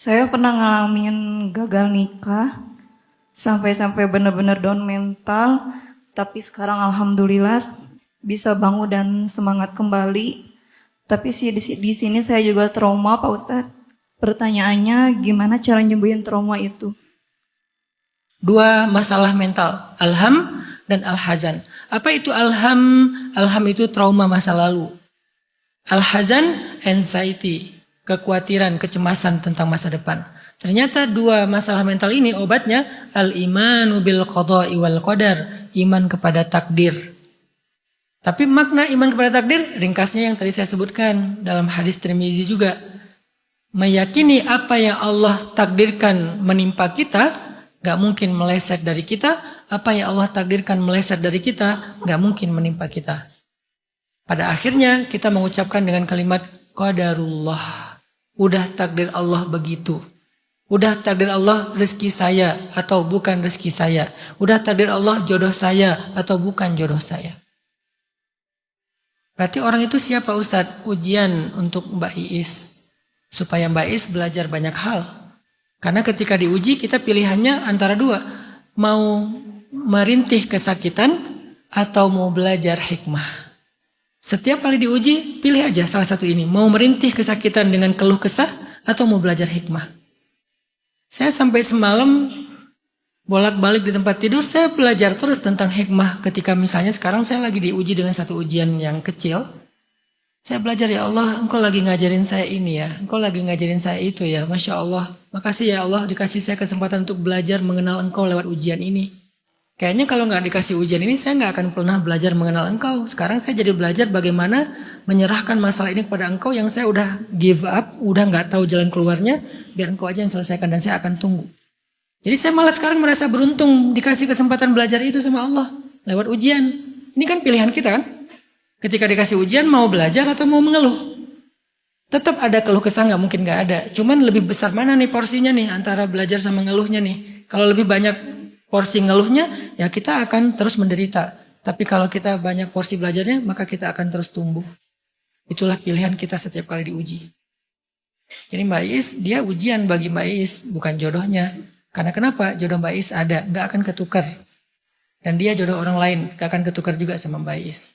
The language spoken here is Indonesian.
Saya pernah ngalamin gagal nikah, sampai-sampai benar-benar down mental, tapi sekarang alhamdulillah bisa bangun dan semangat kembali. Tapi sih di sini saya juga trauma, Pak Ustadz. Pertanyaannya, gimana cara nyembuhin trauma itu? Dua masalah mental, alham dan alhazan. Apa itu alham? Alham itu trauma masa lalu. Alhazan, anxiety, kekhawatiran, kecemasan tentang masa depan. Ternyata dua masalah mental ini obatnya al-imanu bil qada'i wal qadar, iman kepada takdir. Tapi makna iman kepada takdir ringkasnya yang tadi saya sebutkan dalam hadis Tirmizi juga. Meyakini apa yang Allah takdirkan menimpa kita, gak mungkin meleset dari kita. Apa yang Allah takdirkan meleset dari kita, gak mungkin menimpa kita. Pada akhirnya kita mengucapkan dengan kalimat qadarullah. Udah takdir Allah begitu. Udah takdir Allah rezeki saya atau bukan rezeki saya. Udah takdir Allah jodoh saya atau bukan jodoh saya. Berarti orang itu siapa Ustadz? Ujian untuk Mbak Iis. Supaya Mbak Iis belajar banyak hal. Karena ketika diuji kita pilihannya antara dua. Mau merintih kesakitan atau mau belajar hikmah. Setiap kali diuji, pilih aja salah satu ini. Mau merintih kesakitan dengan keluh kesah atau mau belajar hikmah. Saya sampai semalam bolak-balik di tempat tidur, saya belajar terus tentang hikmah. Ketika misalnya sekarang saya lagi diuji dengan satu ujian yang kecil. Saya belajar, ya Allah, Engkau lagi ngajarin saya ini ya. Engkau lagi ngajarin saya itu ya. Masya Allah. Makasih ya Allah dikasih saya kesempatan untuk belajar mengenal Engkau lewat ujian ini. Kayaknya kalau nggak dikasih ujian ini saya nggak akan pernah belajar mengenal Engkau. Sekarang saya jadi belajar bagaimana menyerahkan masalah ini kepada Engkau yang saya udah give up, udah nggak tahu jalan keluarnya. Biar Engkau aja yang selesaikan dan saya akan tunggu. Jadi saya malah sekarang merasa beruntung dikasih kesempatan belajar itu sama Allah lewat ujian. Ini kan pilihan kita kan? Ketika dikasih ujian mau belajar atau mau mengeluh. Tetap ada keluh kesah, nggak mungkin nggak ada. Cuman lebih besar mana nih porsinya nih antara belajar sama ngeluhnya nih. Kalau lebih banyak porsi ngeluhnya, ya kita akan terus menderita. Tapi kalau kita banyak porsi belajarnya, maka kita akan terus tumbuh. Itulah pilihan kita setiap kali diuji. Jadi Mbak Is, dia ujian bagi Mbak Is, bukan jodohnya. Karena kenapa? Jodoh Mbak Is ada, nggak akan ketukar. Dan dia jodoh orang lain, nggak akan ketukar juga sama Mbak Is.